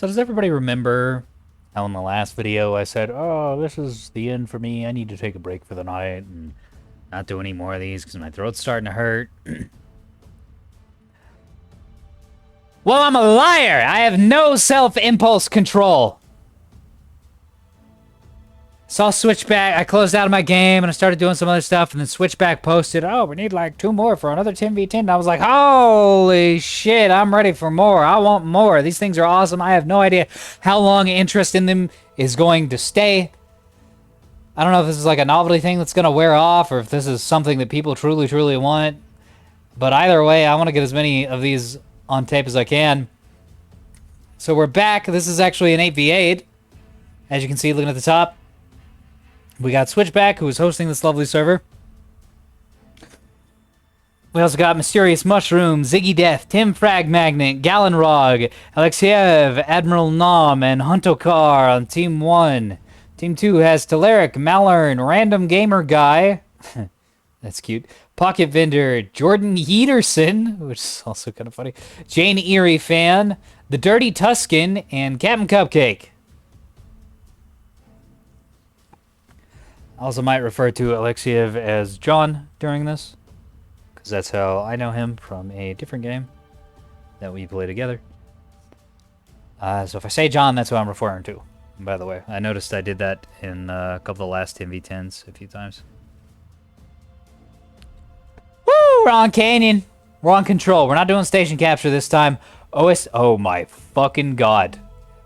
So does everybody remember how in the last video I said, oh, this is the end for me. I need to take a break for the night and not do any more of these because my throat's starting to hurt. Well, I'm a liar. I have no self-impulse control. Saw Switchback. I closed out of my game and I started doing some other stuff. And then Switchback posted, oh, we need like 2 more for another 10v10. And I was like, holy shit, I'm ready for more. I want more. These things are awesome. I have no idea how long interest in them is going to stay. I don't know if this is like a novelty thing that's going to wear off or if this is something that people truly, truly want. But either way, I want to get as many of these on tape as I can. So we're back. This is actually an 8v8. As you can see, looking at the top. We got Switchback, who is hosting this lovely server. We also got Mysterious Mushroom, Ziggy Death, Tim Frag Magnet, Galenrog, Alexiev, Admiral Nom, and Huntokar on Team 1. Team 2 has Telerik, Malern, Random Gamer Guy. That's cute. Pocket Vendor, Jordan Yeaterson, which is also kind of funny. Jane Erie Fan, The Dirty Tuscan, and Captain Cupcake. I also might refer to Alexiev as John during this, because that's how I know him from a different game that we play together. So if I say John, that's who I'm referring to, by the way. I noticed I did that in a couple of the last 10v10s a few times. Woo! We're on Canyon. We're on Control. We're not doing station capture this time. Oh my fucking god.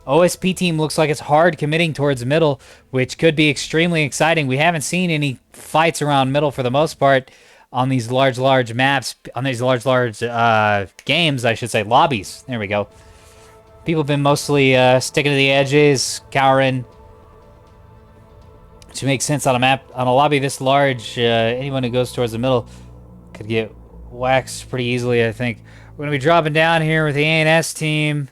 OSP team looks like it's hard committing towards middle, which could be extremely exciting. We haven't seen any fights around middle for the most part on these large maps, on these large games, I should say, lobbies. There we go. People have been mostly sticking to the edges, cowering. Which makes sense on a map, on a lobby this large. Anyone who goes towards the middle could get waxed pretty easily, I think. We're going to be dropping down here with the A&S team.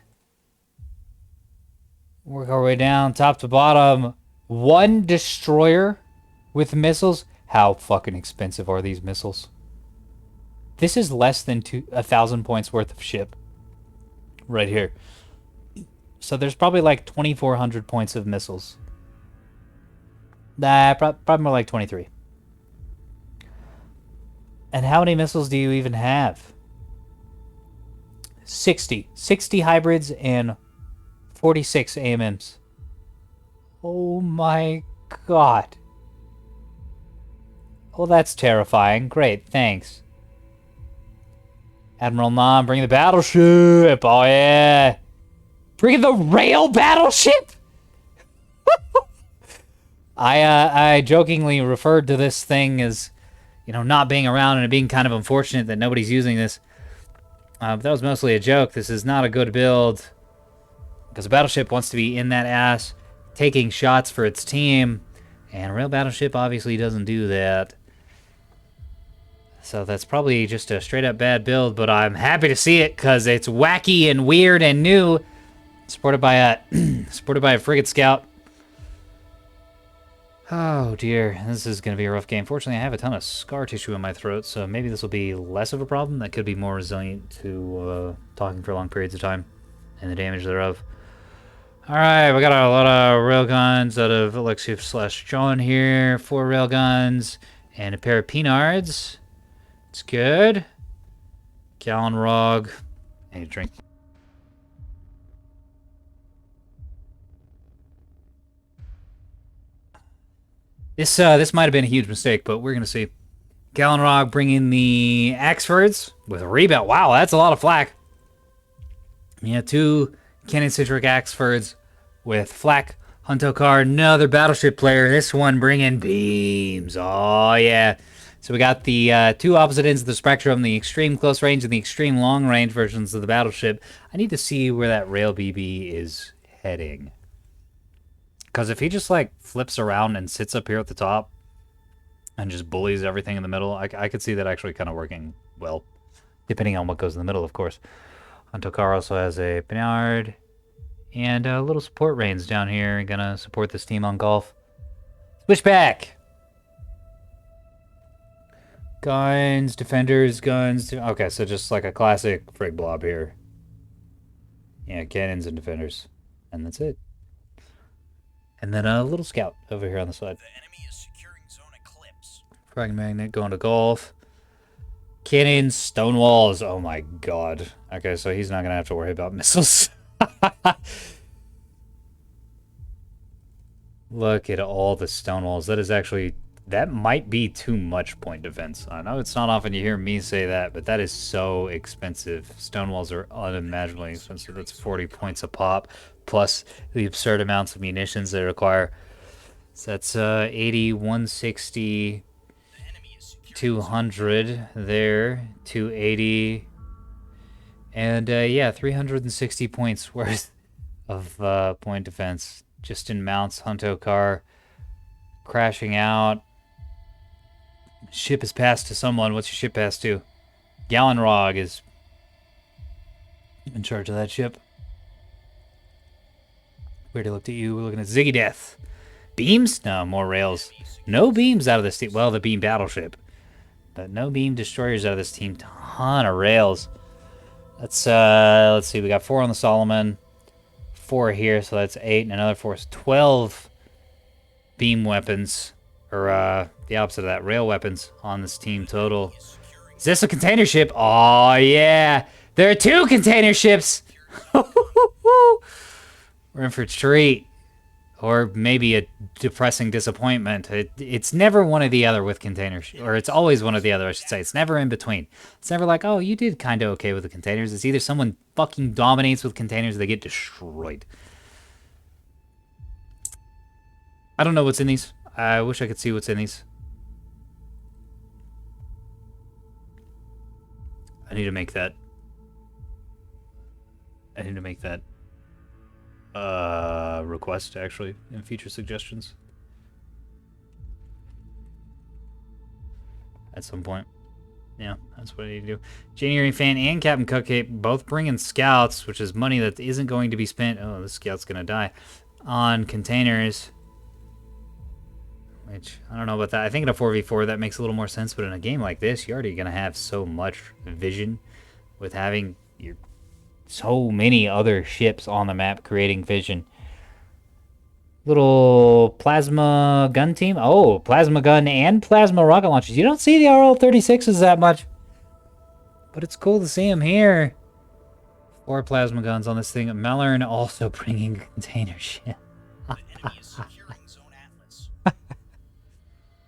Work our way down, top to bottom. 1 destroyer with missiles. How fucking expensive are these missiles? This is less than 1,000 points worth of ship. Right here. So there's probably like 2,400 points of missiles. Nah, probably more like 23. And how many missiles do you even have? 60. 60 hybrids and 46 AMMs. Oh my god. Well, that's terrifying. Great, thanks. Admiral Nam, bring the battleship. Oh yeah. Bring the rail battleship? I jokingly referred to this thing as, you know, not being around and it being kind of unfortunate that nobody's using this. But that was mostly a joke. This is not a good build. Because a battleship wants to be in that ass, taking shots for its team. And a rail battleship obviously doesn't do that. So that's probably just a straight up bad build, but I'm happy to see it because it's wacky and weird and new. Supported by a frigate scout. Oh dear, this is going to be a rough game. Fortunately, I have a ton of scar tissue in my throat, so maybe this will be less of a problem. That could be more resilient to talking for long periods of time and the damage thereof. Alright, we got a lot of railguns out of Alexiev/John here. 4 railguns and a pair of Penards. It's good. Galenrog. I need a drink. This might have been a huge mistake, but we're going to see. Galenrog bringing the Axfords with a rebound. Wow, that's a lot of flak. Yeah, 2 Cannon Citric Axfords with flak. Huntokar, another battleship player. This one bringing beams. Oh, yeah. So we got the 2 opposite ends of the spectrum, the extreme close range and the extreme long range versions of the battleship. I need to see where that rail BB is heading. Because if he just, like, flips around and sits up here at the top and just bullies everything in the middle, I could see that actually kind of working well. Depending on what goes in the middle, of course. Huntokar also has a Pinard. And a little support reins down here. Gonna support this team on golf. Switchback! Guns, defenders, guns. Okay, so just like a classic frig blob here. Yeah, cannons and defenders. And that's it. And then a little scout over here on the side. The enemy is securing zone eclipse. Frag magnet going to golf. Cannons, stone walls. Oh my god. Okay, so he's not gonna have to worry about missiles. Look at all the stone walls. That is actually... That might be too much point defense. I know it's not often you hear me say that, but that is so expensive. Stone walls are unimaginably expensive. That's 40 points a pop, plus the absurd amounts of munitions they require. So that's 80, 160, 200 there, 280, and yeah, 360 points worth of point defense. Just in mounts, Hunto car crashing out. Ship is passed to someone. What's your ship passed to? Gallenrog is in charge of that ship. We already looked at you. We're looking at Ziggy Death. Beams? No, more rails. No beams out of this team. Well, the beam battleship. But no beam destroyers out of this team. Ton of rails. Let's see. We got 4 on the Solomon. 4 here, so that's 8. And another 4 is 12 beam weapons. Or, the opposite of that. Rail weapons on this team total. Is this a container ship? Oh, yeah. There are 2 container ships. We're in for a treat. Or maybe a depressing disappointment. It's never one or the other with containers. Or it's always one or the other, I should say. It's never in between. It's never like, oh, you did kind of okay with the containers. It's either someone fucking dominates with containers or they get destroyed. I don't know what's in these. I wish I could see what's in these. I need to make that. Request, actually, in feature suggestions. At some point. Yeah, that's what I need to do. January Fan and Captain Cupcake both bringing scouts, which is money that isn't going to be spent. Oh, this scout's going to die. On containers. Which, I don't know about that. I think in a 4v4 that makes a little more sense, but in a game like this, you're already going to have so much vision with having your so many other ships on the map creating vision. Little plasma gun team. Oh, plasma gun and plasma rocket launchers. You don't see the RL-36s that much, but it's cool to see them here. 4 plasma guns on this thing. Mellern also bringing a container ship.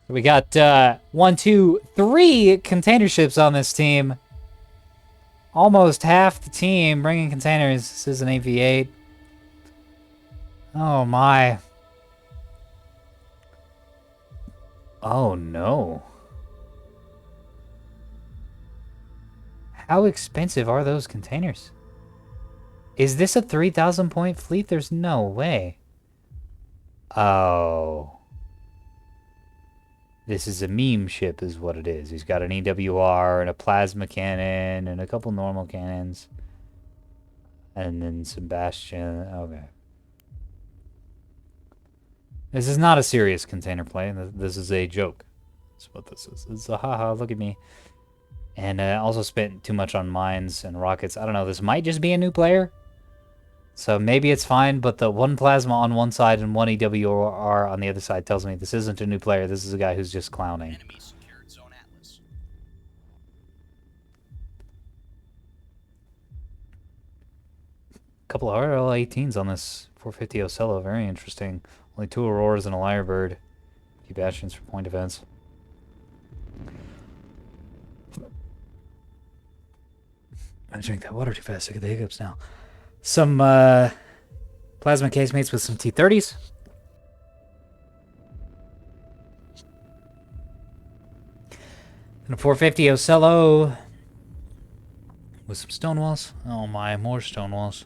We got 1, 2, 3 container ships on this team. Almost half the team bringing containers. This is an AV-8. Oh my. Oh no. How expensive are those containers? Is this a 3,000 point fleet? There's no way. Oh. This is a meme ship is what it is. He's got an EWR and a plasma cannon and a couple normal cannons. And then some Bastion. Okay. This is not a serious container play. This is a joke. That's what this is. It's a haha, look at me. And also spent too much on mines and rockets. I don't know, this might just be a new player. So maybe it's fine, but the 1 plasma on one side and 1 EWR on the other side tells me this isn't a new player. This is a guy who's just clowning. Enemy secured zone Atlas. A couple of RL-18s on this 450 Ocello. Very interesting. Only 2 Auroras and a Lyrebird. Few Bastions for point defense. I drink that water too fast. I get the hiccups now. Some plasma casemates with some T-30s. And a 450 Ocello with some stonewalls. Oh my, more stonewalls.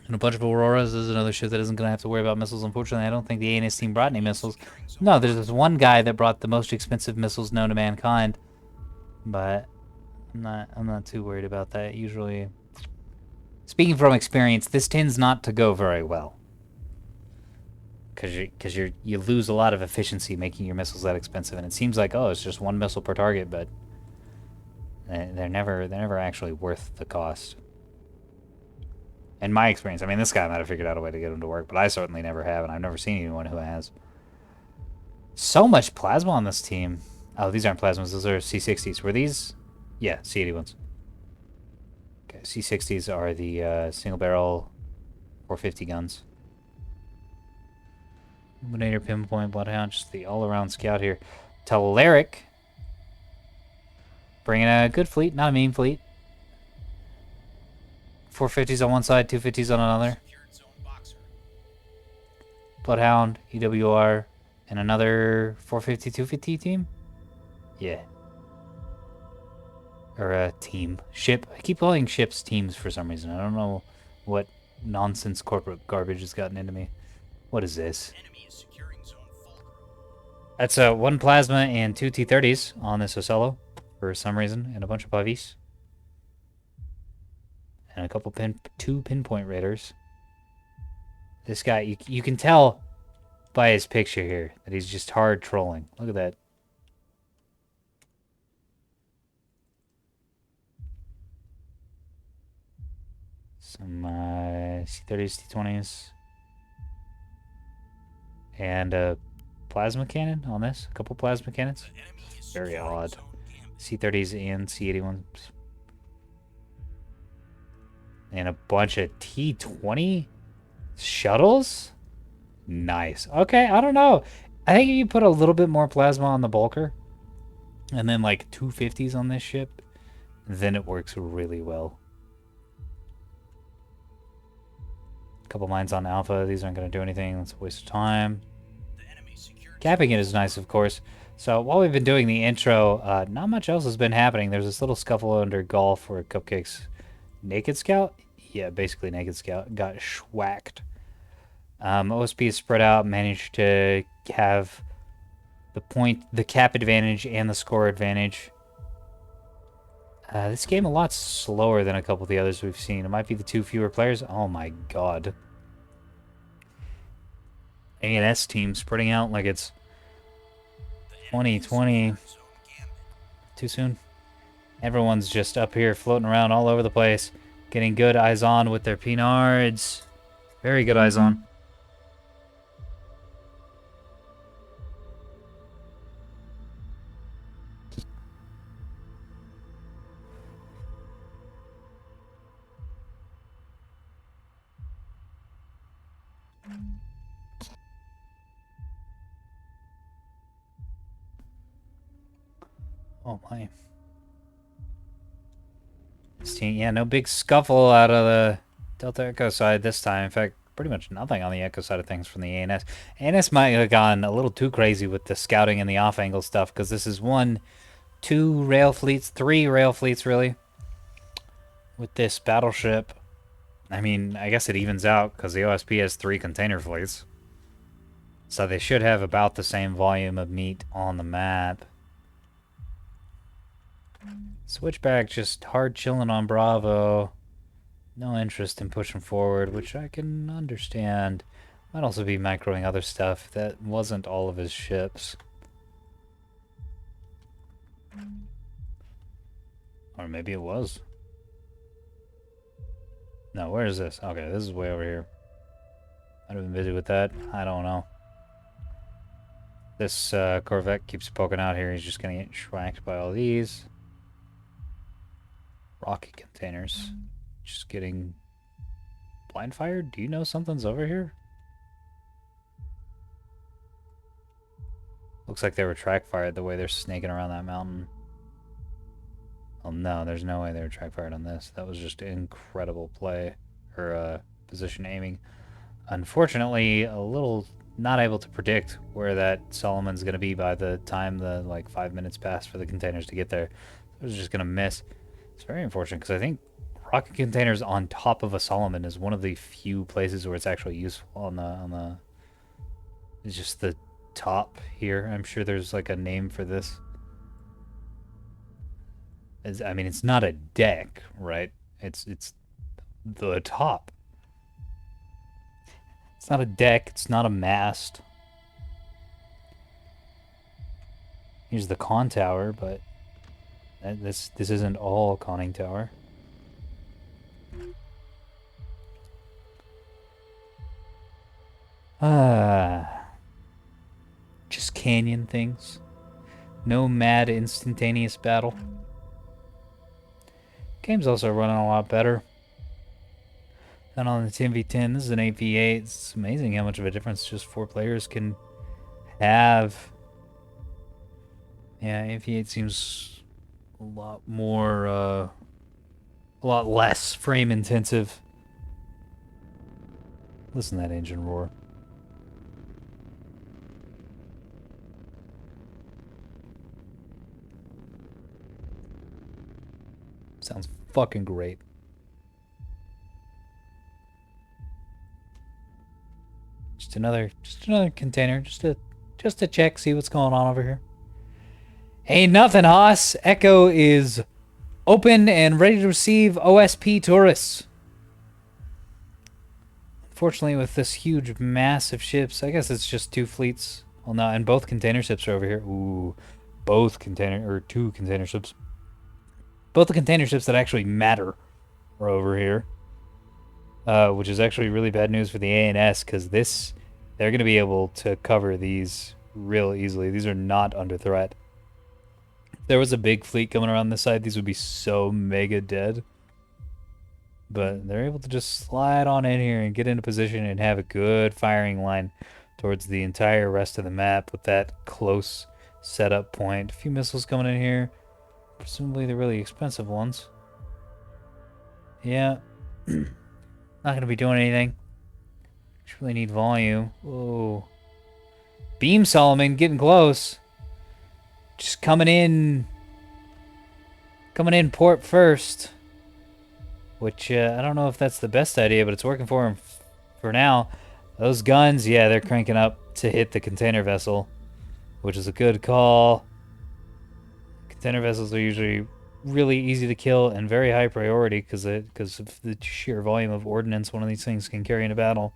And a bunch of Auroras. This is another ship that isn't going to have to worry about missiles. Unfortunately, I don't think the ANS team brought any missiles. No, there's this one guy that brought the most expensive missiles known to mankind. But I'm not too worried about that. Usually, speaking from experience, this tends not to go very well. Because you lose a lot of efficiency making your missiles that expensive, and it seems like, oh, it's just 1 missile per target, but they're never actually worth the cost. In my experience, I mean, this guy might have figured out a way to get him to work, but I certainly never have, and I've never seen anyone who has. So much plasma on this team. Oh, these aren't plasmas. Those are C60s. Were these? Yeah, C81s. Okay, C60s are the single barrel 450 guns. Illuminator, Pinpoint, Bloodhound, just the all-around scout here. Telerik. Bringing a good fleet, not a mean fleet. 450s on one side, 250s on another. Secured zone boxer. Bloodhound, EWR, and another 450, 250 team? Yeah. Or a team. Ship. I keep calling ships teams for some reason. I don't know what nonsense corporate garbage has gotten into me. What is this? Enemy is securing zone Fulcrum. That's one plasma and two T-30s on this Ocello for some reason, and a bunch of Pavis. And a couple two pinpoint raiders. This guy, you can tell by his picture here that he's just hard trolling. Look at that. Some C-30s, T-20s. And a plasma cannon on this. A couple plasma cannons. The enemy is Very securing odd. zone Gambit. C-30s and C-81s. And a bunch of T-20 shuttles? Nice. Okay, I don't know. I think if you put a little bit more plasma on the Bulker, and then like 250s on this ship, then it works really well. Couple mines on Alpha. These aren't going to do anything. That's a waste of time. The enemy secured Capping it is nice, of course. So while we've been doing the intro, not much else has been happening. There's this little scuffle under Golf where Cupcake's Naked Scout? Yeah, basically Naked Scout got schwacked. OSP is spread out, managed to have the cap advantage and the score advantage. This game a lot slower than a couple of the others we've seen. It might be the two fewer players. Oh my god. A&S team spreading out like it's the enemy is 2020. securing zone Gambit. Too soon. Everyone's just up here floating around all over the place, getting good eyes on with their Pinards. Very good eyes on. Oh my. This team, yeah, no big scuffle out of the Delta Echo side this time. In fact, pretty much nothing on the Echo side of things from the ANS. ANS might have gone a little too crazy with the scouting and the off-angle stuff, because this is two rail fleets, three rail fleets, really, with this battleship. I mean, I guess it evens out, because the OSP has three container fleets. So they should have about the same volume of meat on the map. Switchback just hard chilling on Bravo. No interest in pushing forward, which I can understand. Might also be microing other stuff that wasn't all of his ships. Or maybe it was. No, where is this? Okay, this is way over here. I'd have been busy with that. I don't know. This Corvette keeps poking out here. He's just gonna get schwacked by all these. Rocket containers. Just getting blind fired? Do you know something's over here? Looks like they were track fired the way they're snaking around that mountain. Oh no, there's no way they were track fired on this. That was just incredible play, or position aiming. Unfortunately, a little not able to predict where that Solomon's going to be by the time the like 5 minutes pass for the containers to get there. I was just going to miss. It's very unfortunate because I think rocket containers on top of a Solomon is one of the few places where it's actually useful on the it's just the top here. I'm sure there's like a name for this. I mean, it's not a deck, right? It's the top. It's not a deck. It's not a mast. Here's the con tower, but this isn't all conning tower. Ah, just canyon things. No mad instantaneous battle. Game's also running a lot better than on the 10v10. This is an 8v8. It's amazing how much of a difference just 4 players can have. Yeah, 8v8 seems a lot more, a lot less frame intensive. Listen to that engine roar. Sounds fucking great. Just another container, just to check, see what's going on over here. Ain't nothing, Haas. Echo is open and ready to receive OSP tourists. Unfortunately, with this huge mass of ships, I guess it's just 2 fleets. Well, no, and both container ships are over here. Ooh, both container, or 2 container ships. Both the container ships that actually matter are over here. Which is actually really bad news for the ANS, because they're going to be able to cover these real easily. These are not under threat. If there was a big fleet coming around this side, these would be so mega dead. But they're able to just slide on in here and get into position and have a good firing line towards the entire rest of the map with that close setup point. A few missiles coming in here, presumably the really expensive ones. Yeah. Not going to be doing anything. Just really need volume. Whoa. Beam Solomon getting close. Just coming in port first. Which, I don't know if that's the best idea, but it's working for him for now. Those guns, yeah, they're cranking up to hit the container vessel, which is a good call. Container vessels are usually really easy to kill and very high priority because of the sheer volume of ordnance one of these things can carry into battle.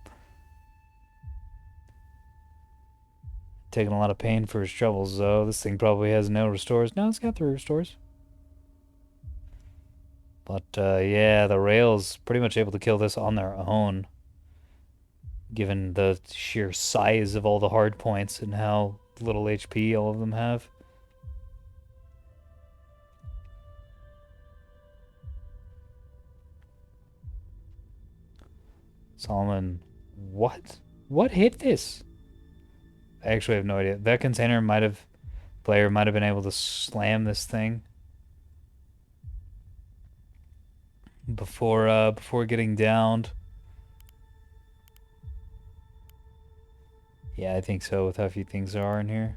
Taking a lot of pain for his troubles, though. This thing probably has no restores. No, it's got 3 restores. But, yeah, the Rail's pretty much able to kill this on their own, given the sheer size of all the hard points and how little HP all of them have. Solomon, what? What hit this? I actually have no idea. That container player might have been able to slam this thing before getting downed. Yeah, I think so with how few things there are in here.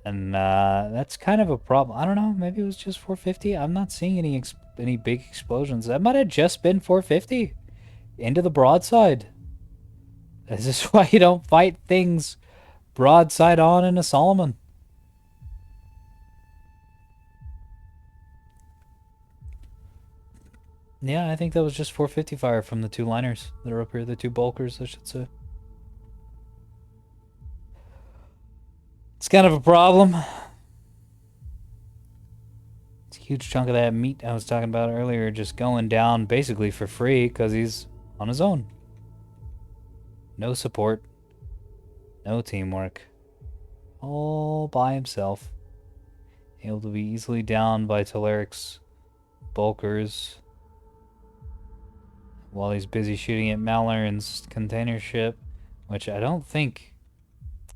And that's kind of a problem. I don't know. Maybe it was just 450. I'm not seeing any big explosions. That might have just been 450 into the broadside. This is why you don't fight things broadside on in a Solomon. Yeah, I think that was just 450 fire from the 2 liners that are up here. The 2 bulkers, I should say. It's kind of a problem. It's a huge chunk of that meat I was talking about earlier just going down basically for free because he's on his own. No support. No teamwork. All by himself. Able to be easily downed by Teleric's bulkers while he's busy shooting at Malloran's container ship, which I don't think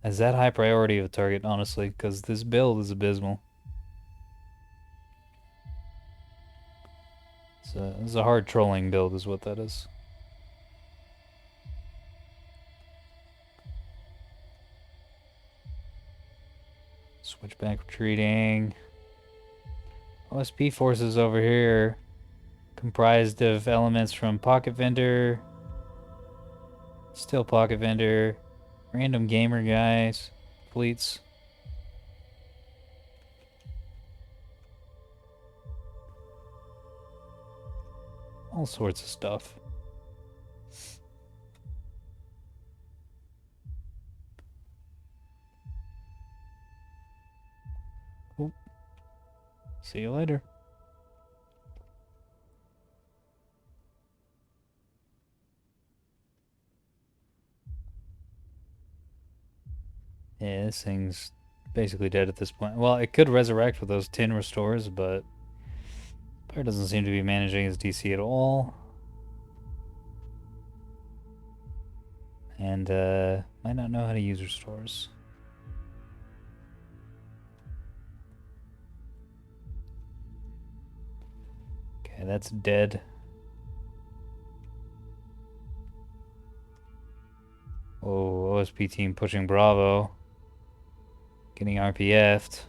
has that high priority of a target, honestly, because this build is abysmal. It's a hard trolling build is what that is. Switchback retreating. OSP forces over here, comprised of elements from Pocket Vendor, still Pocket Vendor, random gamer guys, fleets. All sorts of stuff. Oop. See you later. Yeah, this thing's basically dead at this point. Well, it could resurrect with those 10 restores, but player doesn't seem to be managing his DC at all. And might not know how to use restores. Okay, that's dead. Oh, OSP team pushing Bravo. Getting RPF'd.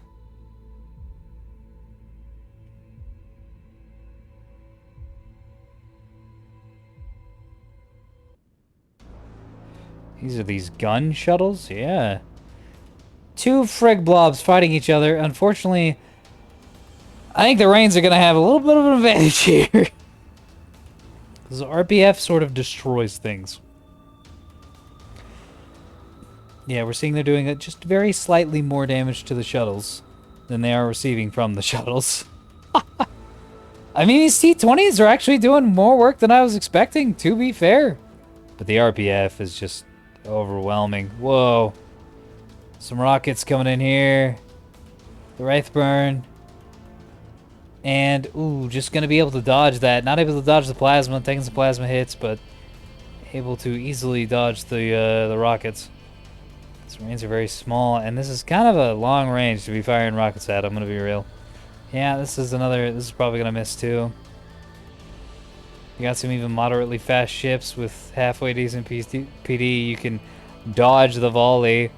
These are these gun shuttles? Yeah. Two frig blobs fighting each other. Unfortunately, I think the Rains are going to have a little bit of an advantage here. Because RPF sort of destroys things. Yeah, we're seeing they're doing just very slightly more damage to the shuttles than they are receiving from the shuttles. I mean, these T-20s are actually doing more work than I was expecting, to be fair. But the RPF is just overwhelming. Whoa. Some rockets coming in here. The Wraithburn. And, ooh, just going to be able to dodge that. Not able to dodge the plasma, taking some plasma hits, but able to easily dodge the rockets. These Marines are very small, and this is kind of a long range to be firing rockets at, I'm going to be real. Yeah, this is probably going to miss too. You got some even moderately fast ships with halfway decent PD. You can dodge the volley,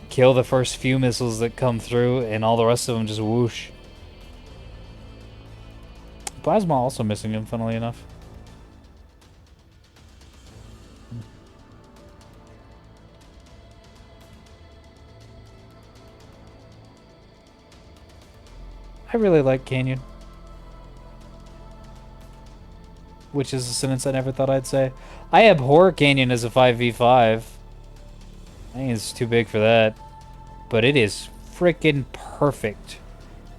kill the first few missiles that come through, and all the rest of them just whoosh. Plasma also missing him, funnily enough. I really like Canyon. Which is a sentence I never thought I'd say. I abhor Canyon as a 5v5. I think it's too big for that. But it is freaking perfect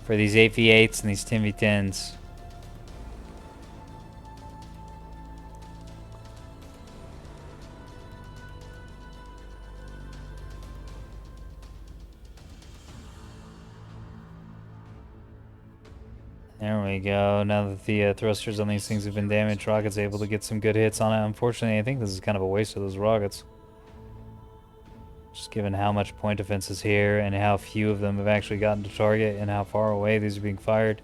for these 8v8s and these 10v10s. There we go. Now that the thrusters on these things have been damaged, Rocket's able to get some good hits on it. Unfortunately, I think this is kind of a waste of those rockets. Just given how much point defense is here and how few of them have actually gotten to target and how far away these are being fired.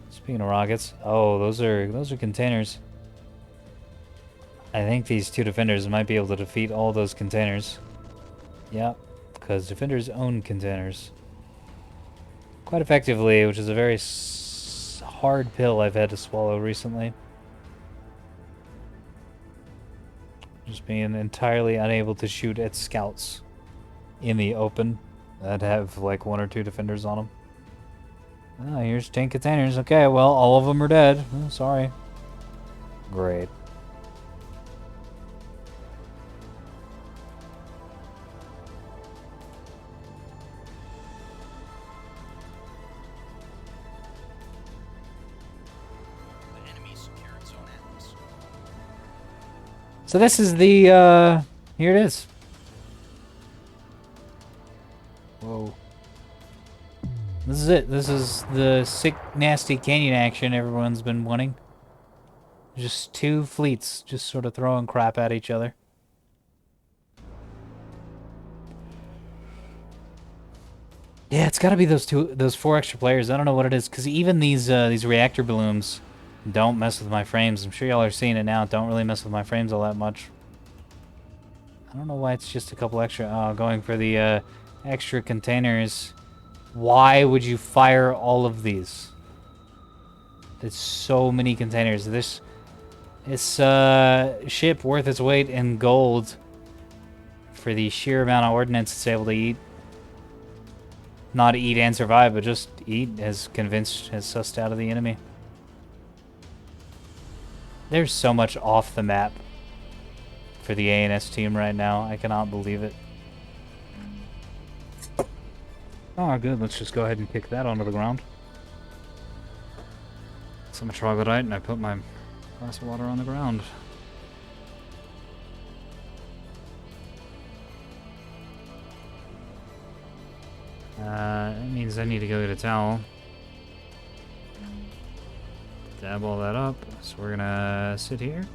Speaking of rockets, oh, those are containers. I think these two defenders might be able to defeat all those containers. Yeah, because defenders own containers quite effectively, which is a very hard pill I've had to swallow recently. Just being entirely unable to shoot at scouts in the open that have like 1 or 2 defenders on them. Oh, here's 10 containers. Okay, well, all of them are dead. Oh, sorry. Great. The enemy secured zone Atlas. So this is the, here it is. Whoa. This is it. This is the sick, nasty canyon action everyone's been wanting. Just 2 fleets just sort of throwing crap at each other. Yeah, it's got to be those 4 extra players. I don't know what it is, because even these reactor balloons don't mess with my frames. I'm sure y'all are seeing it now. Don't really mess with my frames all that much. I don't know why it's just a couple extra. Oh, going for the extra containers. Why would you fire all of these? There's so many containers. This ship worth its weight in gold for the sheer amount of ordnance it's able to eat. Not eat and survive, but just eat, has sussed out of the enemy. There's so much off the map for the ANS team right now. I cannot believe it. Oh, good. Let's just go ahead and kick that onto the ground. Some troglodyte, and I put my glass of water on the ground. That means I need to go get a towel. Dab all that up. So we're gonna sit here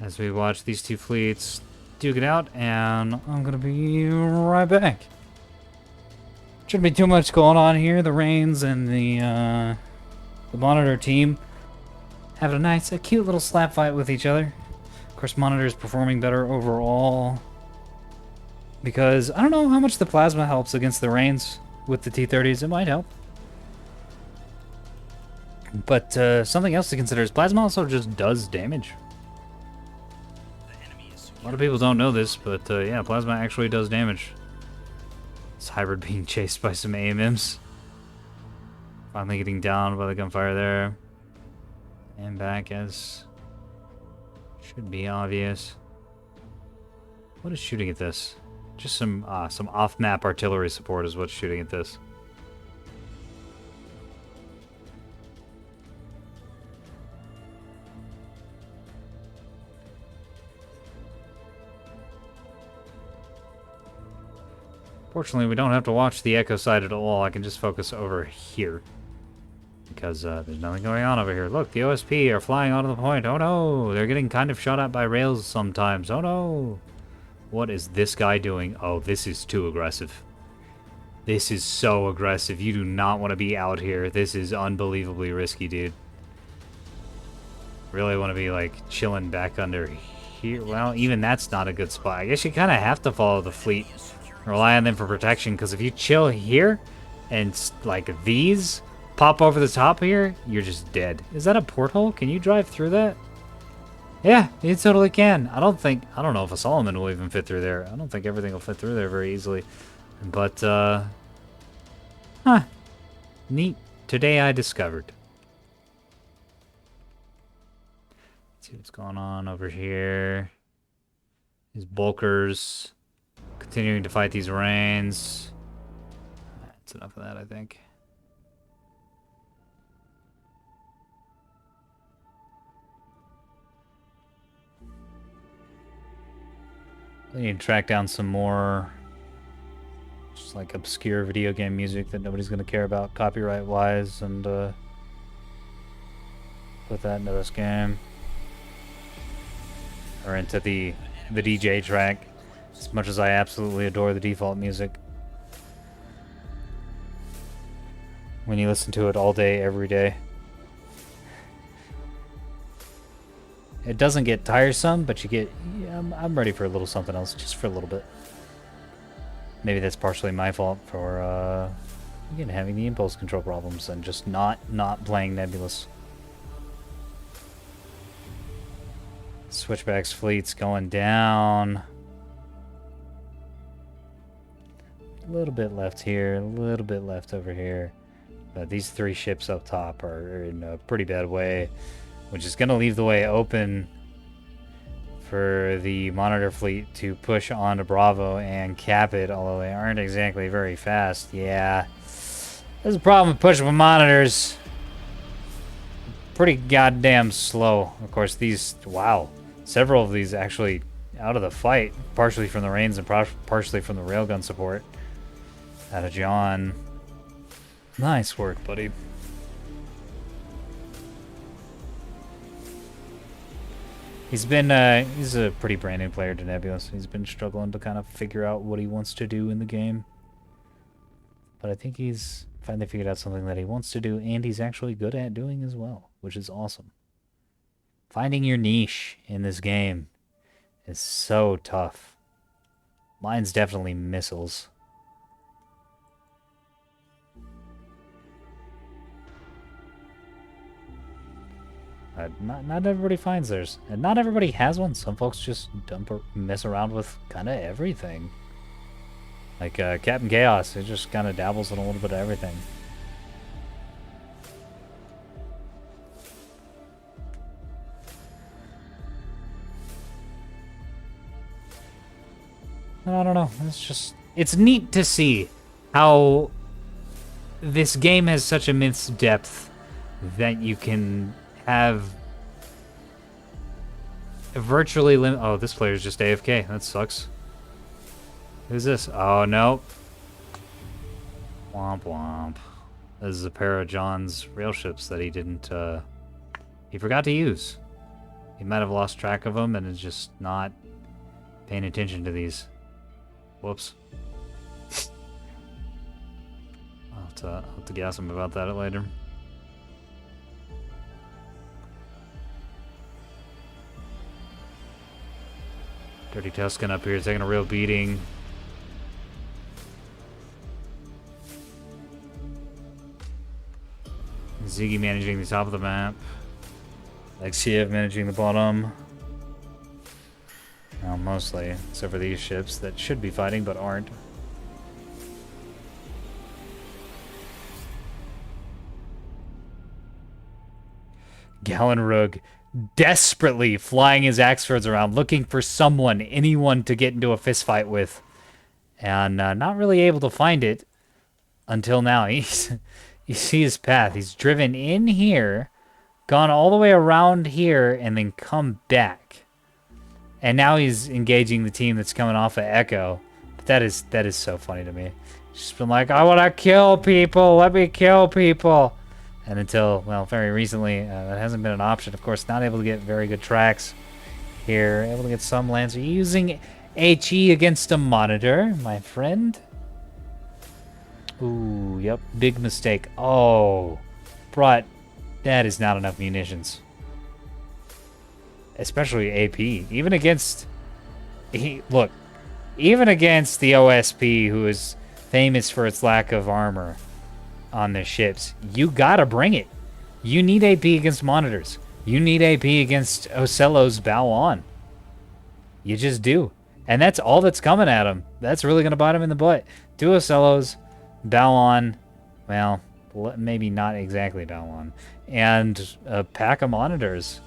as we watch these two fleets duke it out, and I'm gonna be right back. Shouldn't be too much going on here. The Reigns and the Monitor team having a cute little slap fight with each other. Of course, Monitor's performing better overall because I don't know how much the plasma helps against the Reigns with the T-30s. It might help. But something else to consider is plasma also just does damage. A lot of people don't know this, but yeah, plasma actually does damage. This hybrid being chased by some AMMs. Finally getting down by the gunfire there. And back as should be obvious. What is shooting at this? Just some off-map artillery support is what's shooting at this. Fortunately, we don't have to watch the echo side at all. I can just focus over here. Because there's nothing going on over here. Look, the OSP are flying onto the point. Oh no! They're getting kind of shot at by rails sometimes. Oh no! What is this guy doing? Oh, this is too aggressive. This is so aggressive. You do not want to be out here. This is unbelievably risky, dude. Really want to be, like, chilling back under here. Well, even that's not a good spot. I guess you kind of have to follow the fleet. Rely on them for protection, because if you chill here and, like, these pop over the top here, you're just dead. Is that a porthole? Can you drive through that? Yeah, you totally can. I don't know if a Solomon will even fit through there. I don't think everything will fit through there very easily. But, neat. Today I discovered. Let's see what's going on over here. These bulkers continuing to fight these Reigns. That's enough of that, I think. I need to track down some more just like obscure video game music that nobody's going to care about copyright wise, and put that into this game or into the DJ track, as much as I absolutely adore the default music. When you listen to it all day every day, it doesn't get tiresome, but you get, yeah, I'm ready for a little something else, just for a little bit. Maybe that's partially my fault for, again, having the impulse control problems and just not playing Nebulous. Switchback's fleet's going down. A little bit left here, a little bit left over here. But these three ships up top are in a pretty bad way, which is going to leave the way open for the Monitor fleet to push onto Bravo and cap it, although they aren't exactly very fast. Yeah, there's a problem with pushing with Monitors. Pretty goddamn slow. Of course, these, wow, several of these actually out of the fight, partially from the Reigns and partially from the Railgun support. Out of John. Nice work, buddy. He's a pretty brand new player to Nebulous. He's been struggling to kind of figure out what he wants to do in the game. But I think he's finally figured out something that he wants to do, and he's actually good at doing as well, which is awesome. Finding your niche in this game is so tough. Mine's definitely missiles. Not everybody finds theirs, and not everybody has one. Some folks just dump or mess around with kind of everything. Like Captain Chaos, he just kind of dabbles in a little bit of everything. I don't know. It's neat to see how this game has such immense depth that you can have a virtually oh, this player's just AFK. That sucks. Who's this? Oh, no. Womp womp. This is a pair of John's rail ships that he didn't, he forgot to use. He might have lost track of them and is just not paying attention to these. Whoops. I'll have to gas him about that later. Dirty Tuscan up here taking a real beating. Ziggy managing the top of the map. Alexiev managing the bottom. Well, mostly, except for these ships that should be fighting but aren't. Gallenrug desperately flying his Axfords around, looking for someone, anyone to get into a fist fight with. And not really able to find it until now. You see his path. He's driven in here, gone all the way around here, and then come back. And now he's engaging the team that's coming off of Echo. But that is so funny to me. He's just been like, I want to kill people. Let me kill people. And until, well, very recently, that hasn't been an option. Of course, not able to get very good tracks here. Able to get some lands. Are you using HE against a monitor, my friend? Ooh, yep. Big mistake. Oh, that is not enough munitions. Especially AP. Even against... Look, even against the OSP, who is famous for its lack of armor on their ships, you gotta bring it. You need AP against monitors. You need AP against Ocello's bow on. You just do. And that's all that's coming at him. That's really gonna bite him in the butt. 2 Ocellos, bow on, well, maybe not exactly bow on, and a pack of monitors.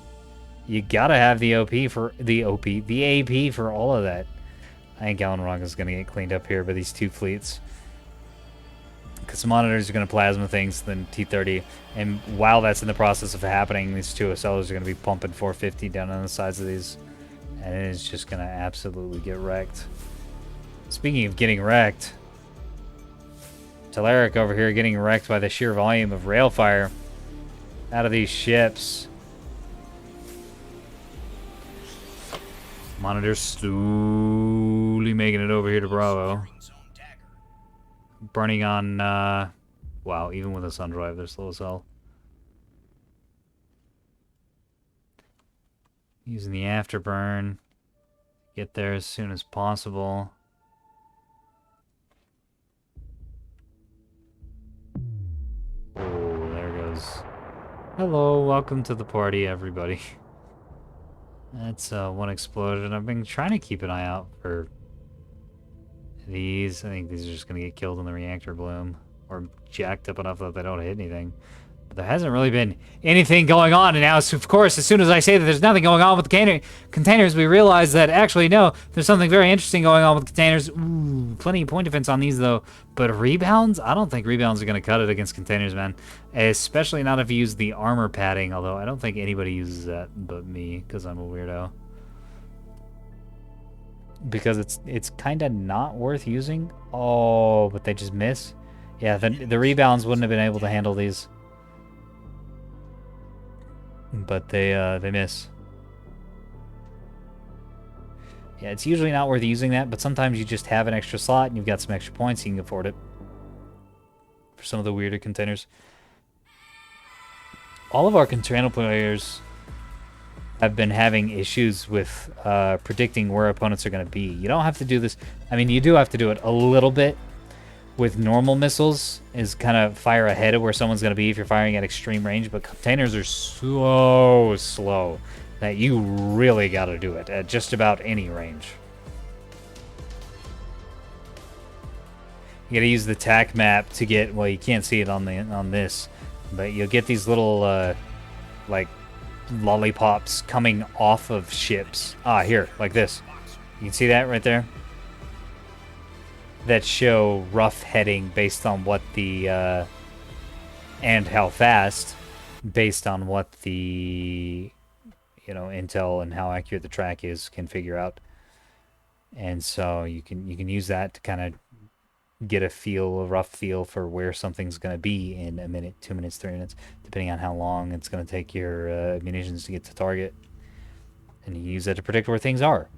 You gotta have the AP for the AP for all of that. I think Gallenrog is gonna get cleaned up here by these 2 fleets. Because the monitors are going to plasma things, then T30. And while that's in the process of happening, these 2 Ocellos are going to be pumping 450 down on the sides of these. And it is just going to absolutely get wrecked. Speaking of getting wrecked, Telerik over here getting wrecked by the sheer volume of railfire out of these ships. Monitors slowly making it over here to Bravo. Burning on, wow, even with a sun drive, they're slow as hell. Using the afterburn. Get there as soon as possible. Oh, there goes. Hello, welcome to the party, everybody. That's one explosion. I've been trying to keep an eye out for these. I think these are just going to get killed in the reactor bloom. Or jacked up enough that they don't hit anything. But there hasn't really been anything going on. And now, of course, as soon as I say that there's nothing going on with the containers, we realize that actually, no, there's something very interesting going on with containers. Ooh, plenty of point defense on these, though. But rebounds? I don't think rebounds are going to cut it against containers, man. Especially not if you use the armor padding. Although I don't think anybody uses that but me, because I'm a weirdo. Because it's kind of not worth using. Oh, but they just miss. Yeah, the rebounds wouldn't have been able to handle these. But they miss. Yeah, it's usually not worth using that, but sometimes you just have an extra slot and you've got some extra points, you can afford it. For some of the weirder containers. All of our Contrano players have been having issues with predicting where opponents are going to be. You don't have to do this. I mean, you do have to do it a little bit with normal missiles, is kind of fire ahead of where someone's going to be if you're firing at extreme range, but containers are so slow that you really got to do it at just about any range. You got to use the TAC map to get, well, you can't see it on this, but you'll get these little like lollipops coming off of ships. Ah, here, like this. You can see that right there? That show rough heading based on what the, and how fast, based on what the, you know, intel and how accurate the track is can figure out. And so you can use that to kind of get a rough feel for where something's going to be in a minute, 2 minutes, 3 minutes, depending on how long it's going to take your munitions to get to target. And you use that to predict where things are.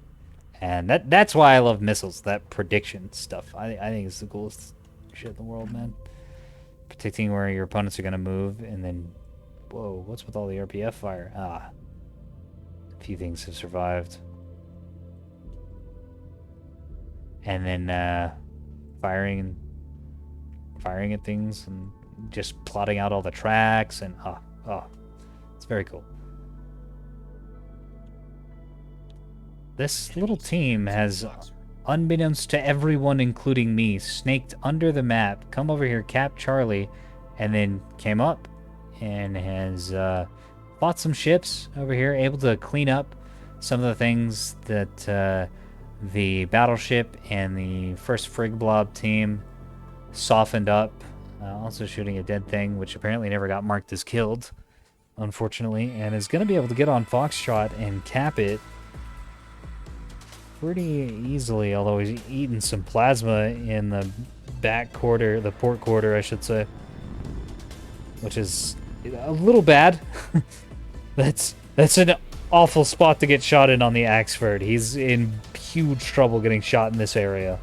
And that's why I love missiles, that prediction stuff. I think it's the coolest shit in the world, man. Predicting where your opponents are going to move, and then, whoa, what's with all the RPF fire? Ah, a few things have survived. And then firing at things and just plotting out all the tracks, and it's very cool. This little team has, unbeknownst to everyone, including me, snaked under the map, come over here, capped Charlie, and then came up and has fought some ships over here, able to clean up some of the things that the battleship and the first Frig Blob team softened up. Also shooting a dead thing, which apparently never got marked as killed, unfortunately, and is going to be able to get on Foxtrot and cap it pretty easily, although he's eating some plasma in the back quarter, the port quarter, I should say, which is a little bad. That's an awful spot to get shot in on the Axford. He's in huge trouble getting shot in this area,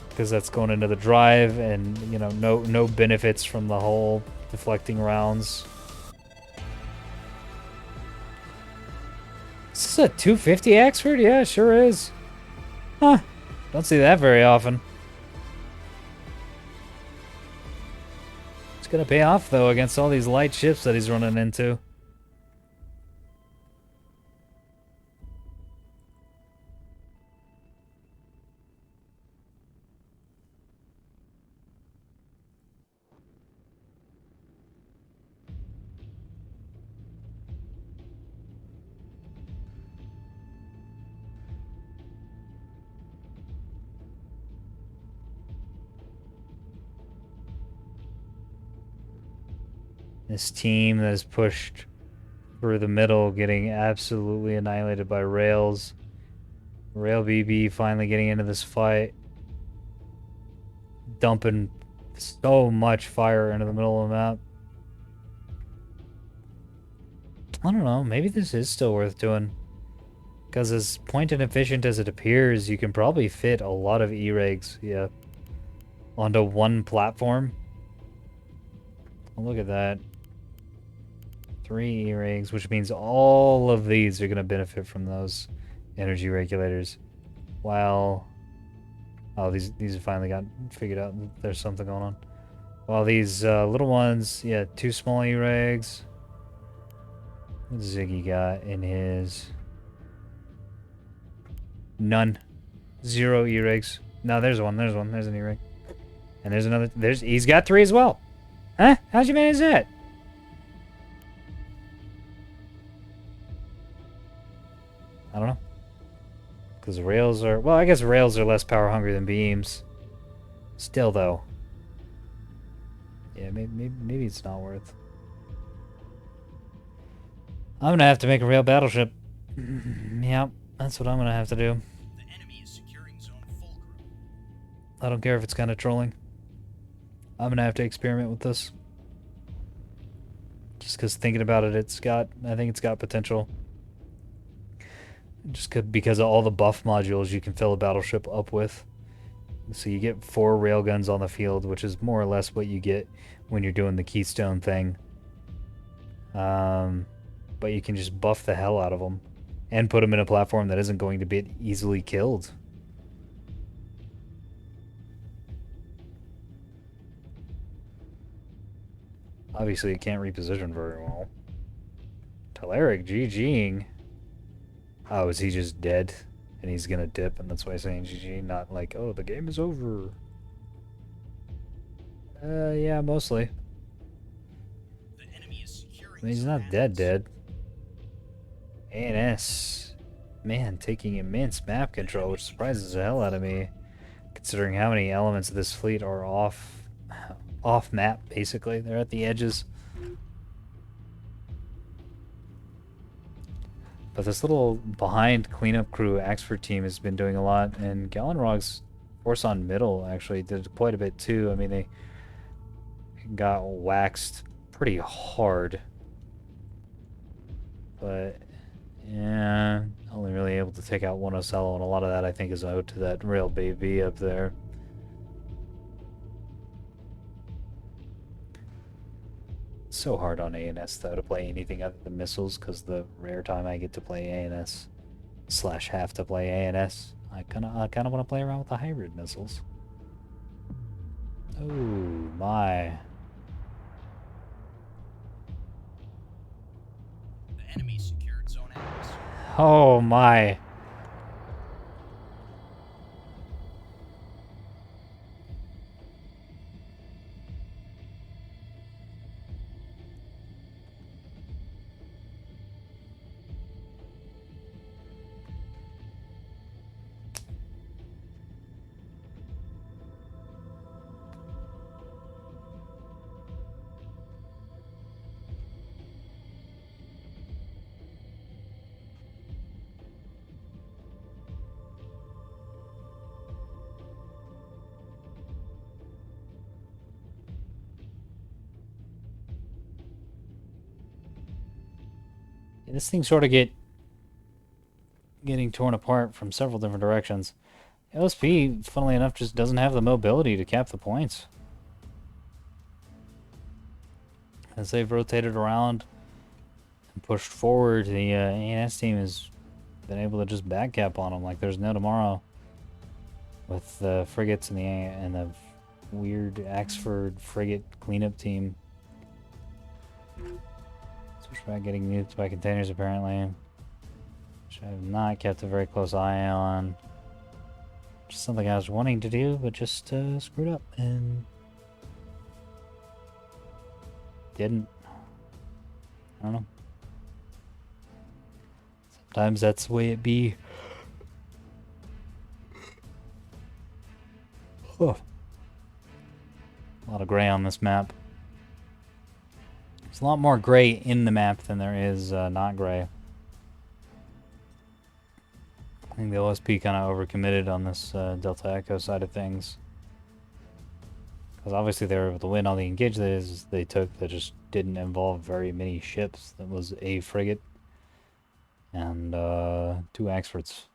because that's going into the drive, and you know, no benefits from the whole deflecting rounds. Is this a 250 Axford? Yeah, sure is. Huh. Don't see that very often. It's gonna pay off, though, against all these light ships that he's running into. This team that is pushed through the middle, getting absolutely annihilated by Rails. Rail BB finally getting into this fight, dumping so much fire into the middle of the map. I don't know, maybe this is still worth doing, because as point and efficient as it appears, you can probably fit a lot of E-Regs, yeah, onto one platform. Oh, look at that. 3 E-Rings, which means all of these are going to benefit from those energy regulators. While... oh, these have finally got figured out. There's something going on. While these little ones, yeah, 2 small E-Regs. What's Ziggy got in his? None. 0 E-Regs. No, there's one. There's an E-Reg. And there's another. He's got 3 as well. Huh? How'd you manage that? I don't know. Because rails are... well, I guess rails are less power hungry than beams. Still, though. Yeah, maybe it's not worth. I'm gonna have to make a rail battleship. Yep, that's what I'm gonna have to do. The enemy is securing zone Fulcrum. I don't care if it's kind of trolling. I'm gonna have to experiment with this. Just because thinking about it, I think it's got potential. Just because of all the buff modules you can fill a battleship up with. So you get 4 railguns on the field, which is more or less what you get when you're doing the Keystone thing. But you can just buff the hell out of them and put them in a platform that isn't going to be easily killed. Obviously, it can't reposition very well. Telerik GGing. Oh, is he just dead? And he's gonna dip, and that's why he's saying GG, not like, oh, the game is over. Yeah, mostly. The enemy is securing I mean, he's not dead. ANS. Man, taking immense map control, which surprises the hell out of me, considering how many elements of this fleet are off map, basically. They're at the edges. But this little behind cleanup crew Axford team has been doing a lot, and Gallonrog's force on middle actually did quite a bit too. I mean, they got waxed pretty hard. But, yeah, only really able to take out one Ocello, and a lot of that I think is owed to that Rail Baby up there. So hard on ANS though to play anything other than missiles, because the rare time I get to play ANS / have to play ANS, I kind of want to play around with the hybrid missiles. Oh my! The enemy secured Zone X. Oh my! This thing sort of getting torn apart from several different directions. LSP, funnily enough, just doesn't have the mobility to cap the points. As they've rotated around and pushed forward, the ANS team has been able to just back cap on them like there's no tomorrow. With the frigates and the weird Axford frigate cleanup team. Switchback getting nuked by containers apparently, which I have not kept a very close eye on. Just something I was wanting to do, but just screwed up and didn't. I don't know. Sometimes that's the way it be. Oh. A lot of gray on this map. There's a lot more gray in the map than there is not gray. I think the OSP kind of overcommitted on this Delta Echo side of things. Because obviously they were able to win all the engages they took that just didn't involve very many ships. That was a frigate and 2 Axfords.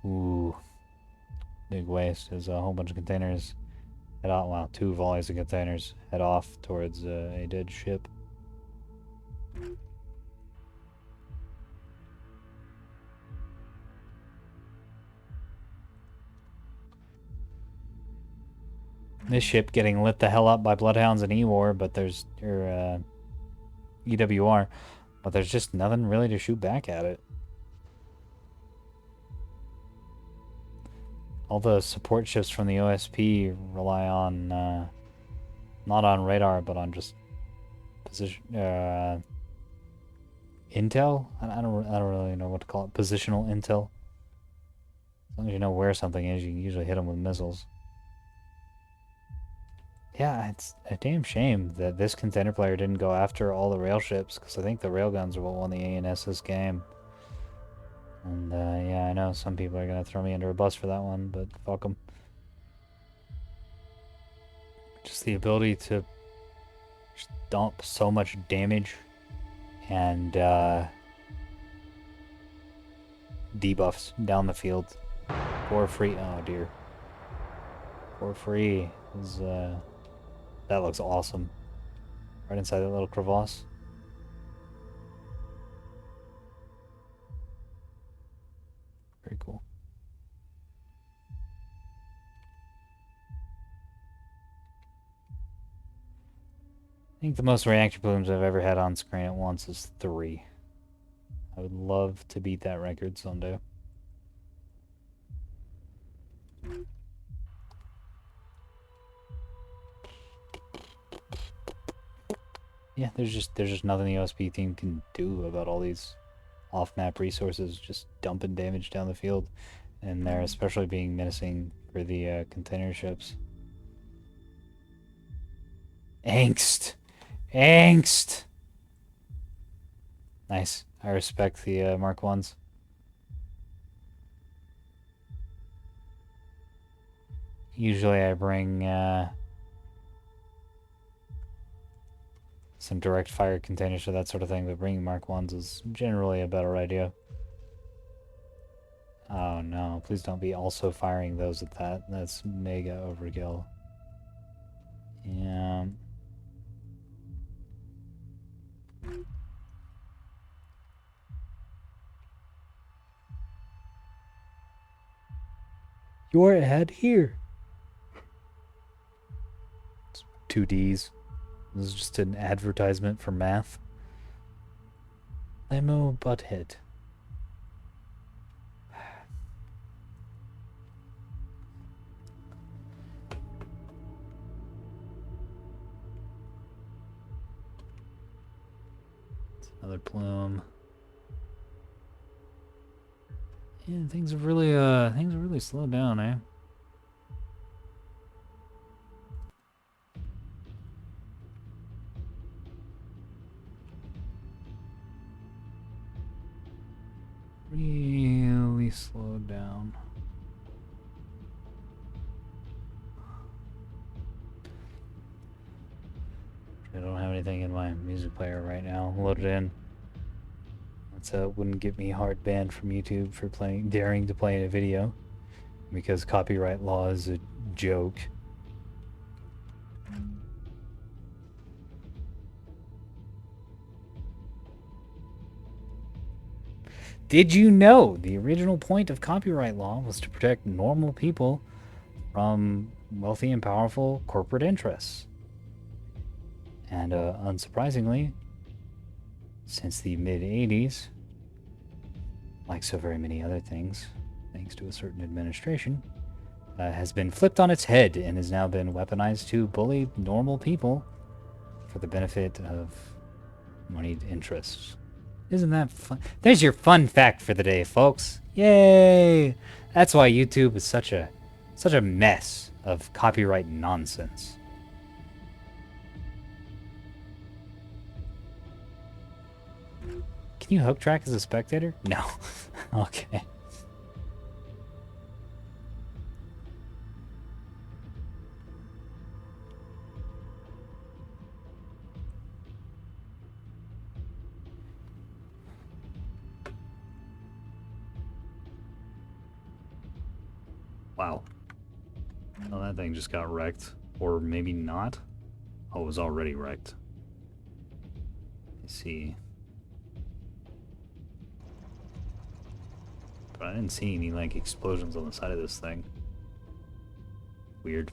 Ooh. Big waste. There's a whole bunch of containers head off. Wow, 2 volleys of containers head off towards a dead ship. This ship getting lit the hell up by Bloodhounds and EWAR, but there's EWR, but there's just nothing really to shoot back at it. All the support ships from the OSP rely on not on radar, but on just position intel. I don't really know what to call it. Positional intel. As long as you know where something is, you can usually hit them with missiles. Yeah, it's a damn shame that this contender player didn't go after all the rail ships, because I think the railguns are what won the ANS this game. And yeah, I know some people are going to throw me under a bus for that one, but fuck them. Just the ability to just dump so much damage and debuffs down the field for free. Oh dear. For free is that looks awesome. Right inside that little crevasse. Very cool. I think the most reactor plumes I've ever had on screen at once is 3. I would love to beat that record someday. Yeah, there's just nothing the OSP team can do about all these off-map resources just dumping damage down the field, and they're especially being menacing for the container ships. Angst. Angst. Nice. I respect the Mark 1s. Usually I bring some direct fire containers for that sort of thing, but bringing Mark 1s is generally a better idea. Oh no, please don't be also firing those at that. That's mega overkill. Yeah. You're ahead here. It's 2Ds. This is just an advertisement for math. Limo butthead. Another plume. Yeah, things have really slowed down, eh? Really slowed down. I don't have anything in my music player right now loaded in. So it wouldn't get me hard banned from YouTube for daring to play in a video, because copyright law is a joke. Did you know the original point of copyright law was to protect normal people from wealthy and powerful corporate interests? And unsurprisingly, since the mid-80s, like so very many other things, thanks to a certain administration, has been flipped on its head and has now been weaponized to bully normal people for the benefit of moneyed interests. Isn't that fun? There's your fun fact for the day, folks. Yay! That's why YouTube is such a mess of copyright nonsense. Can you hook track as a spectator? No. Okay. Wow. Well, that thing just got wrecked. Or maybe not. Oh, it was already wrecked. Let's see. But I didn't see any, like, explosions on the side of this thing. Weird.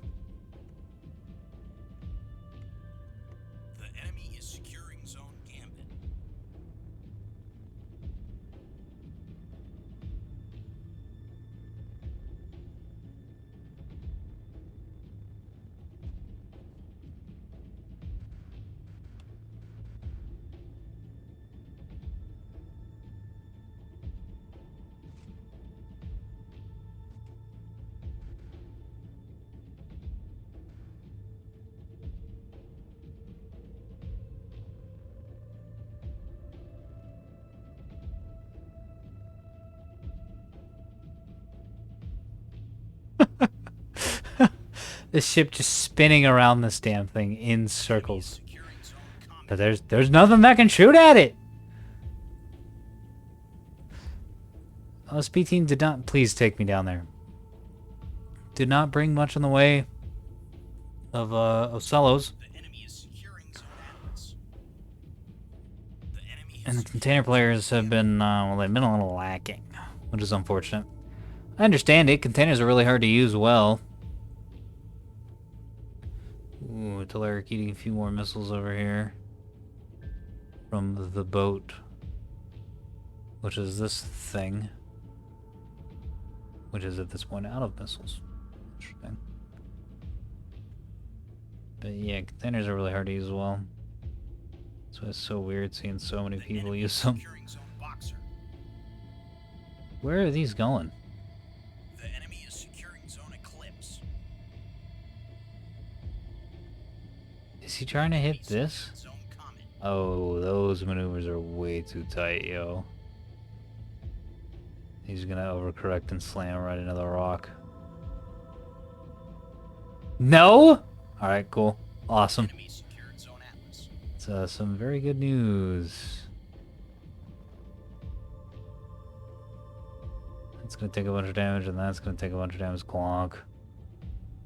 The enemy is securing zone gambit. This ship just spinning around this damn thing in circles. But there's nothing that can shoot at it. Oh, Speed Team did not... Please take me down there. Did not bring much in the way of solos. The enemy is securing zone atlas. The enemy And the container players have been, well, they've been a little lacking, which is unfortunate. I understand it. Containers are really hard to use well. Ooh, Telerik eating a few more missiles over here. From the boat. Which is this thing. Which is at this point out of missiles. Interesting. But yeah, containers are really hard to use as well. So it's so weird seeing so many people use them. securing zone boxer. Where are these going? The enemy is securing zone eclipse. Is he trying to hit Enemy this? secured zone common. Oh, those maneuvers are way too tight, yo. He's gonna overcorrect and slam right into the rock. No? Alright, cool. Awesome. Enemy secured zone Atlas. It's some very good news. That's gonna take a bunch of damage, and that's gonna take a bunch of damage. Clonk.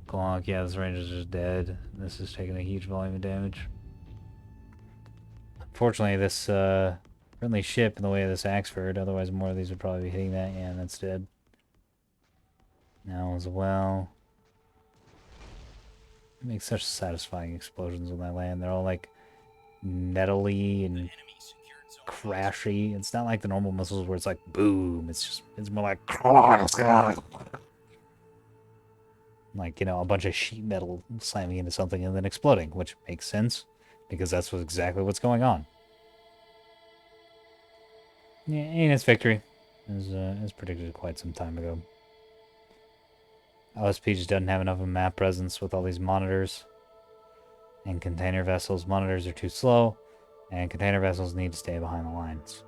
Clonk, yeah, this range is just dead. This is taking a huge volume of damage. Unfortunately, this friendly ship in the way of this Axford, otherwise more of these would probably be hitting that. Yeah, and that's dead. Now as well. It makes such satisfying explosions when they land. They're all like metally and Enemy secured zone crashy. It's not like the normal missiles where it's like boom. It's more like you know, a bunch of sheet metal slamming into something and then exploding, which makes sense because that's exactly what's going on. Yeah, and its victory as predicted quite some time ago. OSP just doesn't have enough of a map presence with all these monitors and container vessels. Monitors are too slow, and container vessels need to stay behind the lines.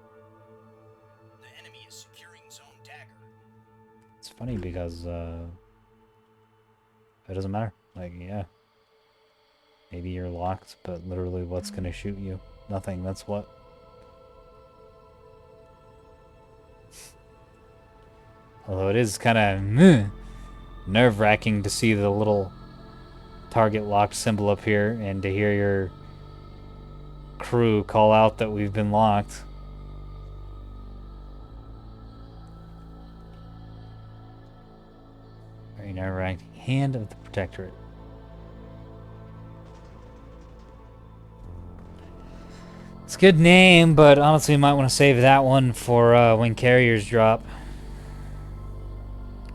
The enemy is securing zone dagger. It's funny because it doesn't matter. Like, yeah, maybe you're locked, but literally what's going to shoot you? Nothing. That's what. Although it is kind of nerve-wracking to see the little target locked symbol up here and to hear your crew call out that we've been locked. Very nerve-wracking. Hand of the Protectorate. It's a good name, but honestly, you might want to save that one for when carriers drop.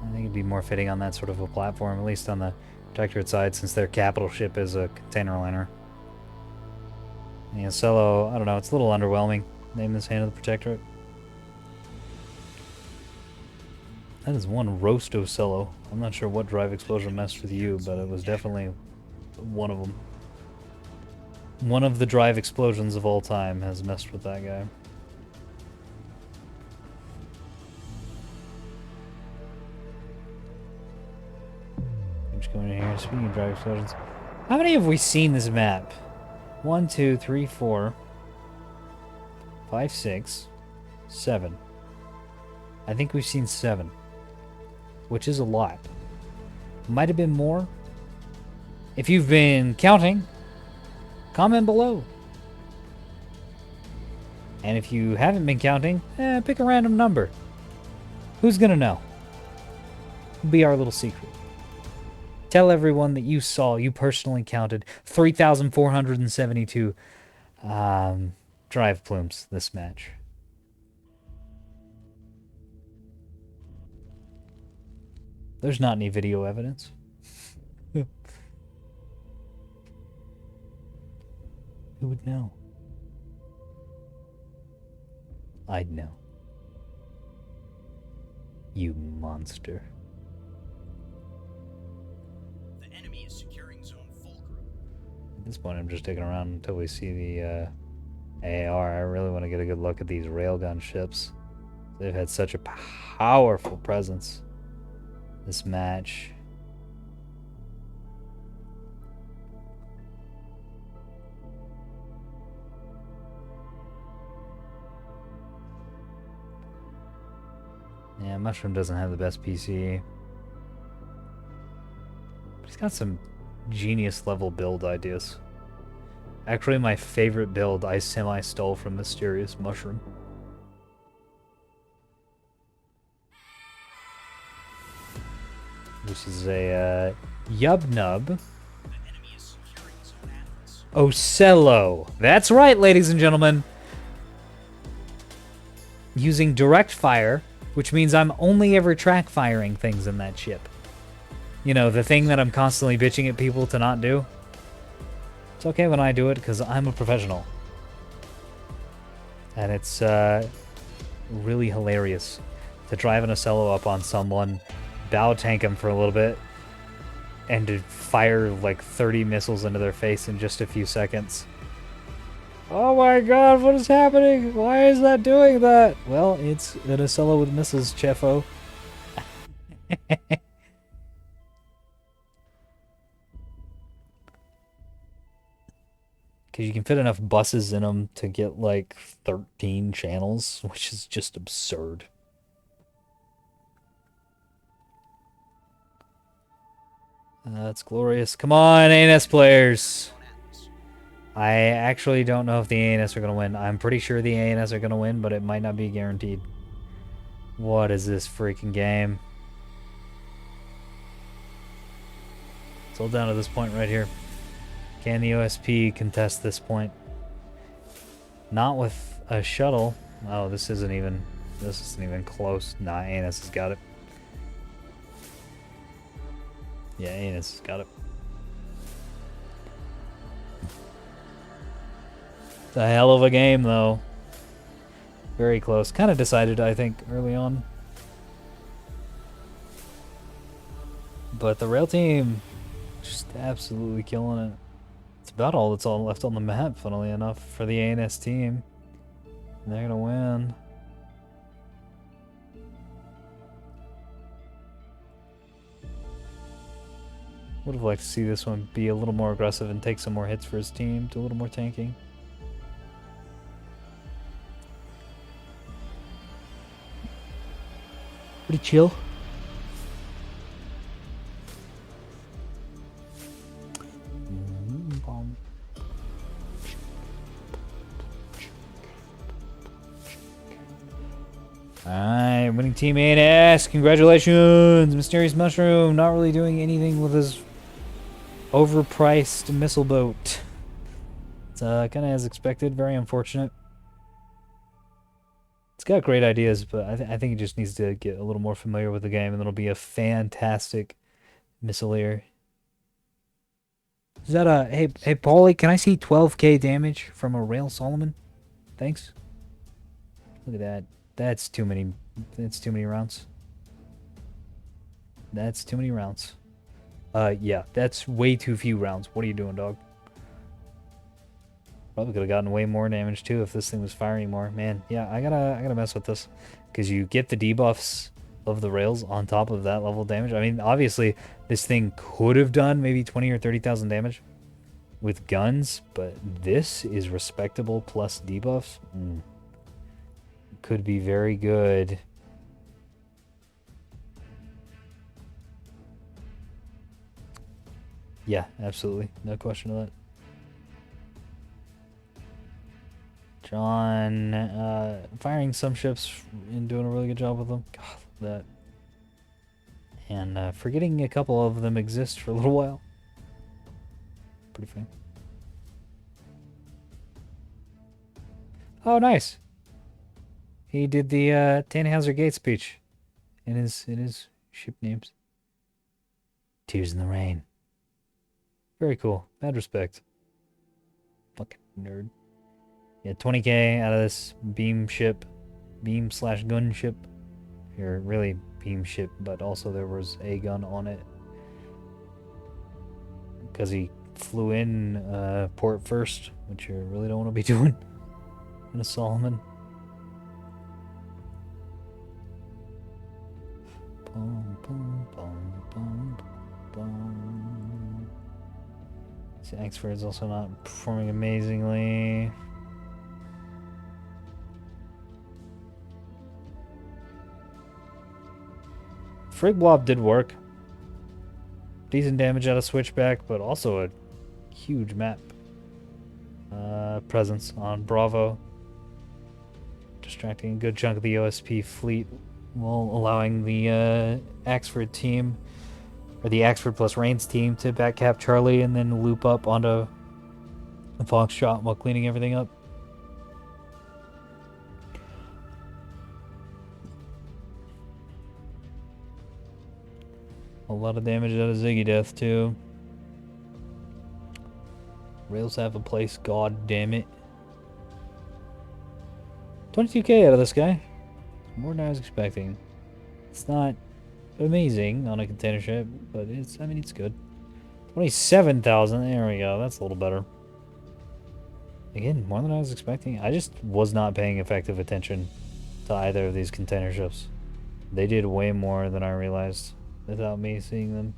I think it'd be more fitting on that sort of a platform, at least on the Protectorate side, since their capital ship is a container liner. Yeah, Solo, I don't know, it's a little underwhelming. Name this Hand of the Protectorate. That is one roast Ocello. I'm not sure what drive explosion messed with you, but it was definitely one of them. One of the drive explosions of all time has messed with that guy. I'm just going in here. Speaking of drive explosions, how many have we seen this map? 1, 2, 3, 4, 5, 6, 7. I think we've seen 7, which is a lot. Might have been more. If you've been counting, comment below. And if you haven't been counting, pick a random number. Who's gonna know? It'll be our little secret. Tell everyone that you saw, you personally counted 3,472 drive plumes this match. There's not any video evidence. Who would know? I'd know. You monster. The enemy is securing zone fulcrum. At this point, I'm just sticking around until we see the AAR. I really want to get a good look at these railgun ships. They've had such a powerful presence this match. Yeah, Mushroom doesn't have the best PC. But he's got some genius level build ideas. Actually, my favorite build I semi-stole from Mysterious Mushroom. Which is a Yub-Nub The enemy is securing zone Atlas. Ocello. That's right, ladies and gentlemen. Using direct fire, which means I'm only ever track firing things in that ship. You know, the thing that I'm constantly bitching at people to not do. It's okay when I do it because I'm a professional. And it's really hilarious to drive an Ocello up on someone, bow tank him for a little bit, and to fire like 30 missiles into their face in just a few seconds. Oh my god, what is happening? Why is that doing that? Well, it's an Acela with missiles, Chefo. Because you can fit enough buses in them to get like 13 channels, which is just absurd. That's glorious. Come on, ANS players. I actually don't know if the ANS are going to win. I'm pretty sure the ANS are going to win, but it might not be guaranteed. What is this freaking game? It's all down to this point right here. Can the OSP contest this point? Not with a shuttle. Oh, this isn't even close. Nah, ANS has got it. Yeah, ANS has got it. It's a hell of a game, though. Very close. Kind of decided, I think, early on. But the rail team, just absolutely killing it. It's about all that's all left on the map, funnily enough, for the ANS team. And they're gonna win. Would have liked to see this one be a little more aggressive and take some more hits for his team, do a little more tanking. Pretty chill. Alright, winning team ANS. Congratulations! Mysterious Mushroom not really doing anything with his overpriced missile boat. It's kind of as expected. Very unfortunate. It's got great ideas, but I think he just needs to get a little more familiar with the game, and it'll be a fantastic missileer. Is that a... Hey, Paulie, can I see 12k damage from a Rail Solomon? Thanks. Look at that. That's too many rounds. That's too many rounds. Yeah, that's way too few rounds. What are you doing, dog? Probably could have gotten way more damage too if this thing was firing more. Man, yeah, I gotta mess with this. Because you get the debuffs of the rails on top of that level of damage. I mean, obviously, this thing could have done maybe 20 or 30,000 damage with guns, but this is respectable plus debuffs. Could be very good. Yeah, absolutely. No question of that. John, firing some ships and doing a really good job with them. God, that. And forgetting a couple of them exist for a little while. Pretty fun. Oh, nice. He did the Tannhauser Gate speech in his ship names. Tears in the Rain. Very cool. Mad respect. Fucking nerd. Yeah, 20k out of this beam slash gun ship. Or really beam ship, but also there was a gun on it. Because he flew in port first, which you really don't want to be doing in a Solomon. Boom, boom, boom, boom, boom. See, Axford's also not performing amazingly. Frig Blob did work. Decent damage out of Switchback, but also a huge map presence on Bravo. Distracting a good chunk of the OSP fleet while allowing the Axford team, or the Axford plus Reigns team, to backcap Charlie and then loop up onto the Foxtrot while cleaning everything up. A lot of damage out of Ziggy Death, too. Rails have a place, god damn it. 22k out of this guy. More than I was expecting. It's not amazing on a container ship, but it's, I mean, it's good. 27,000. There we go. That's a little better. Again, more than I was expecting. I just was not paying effective attention to either of these container ships. They did way more than I realized without me seeing them.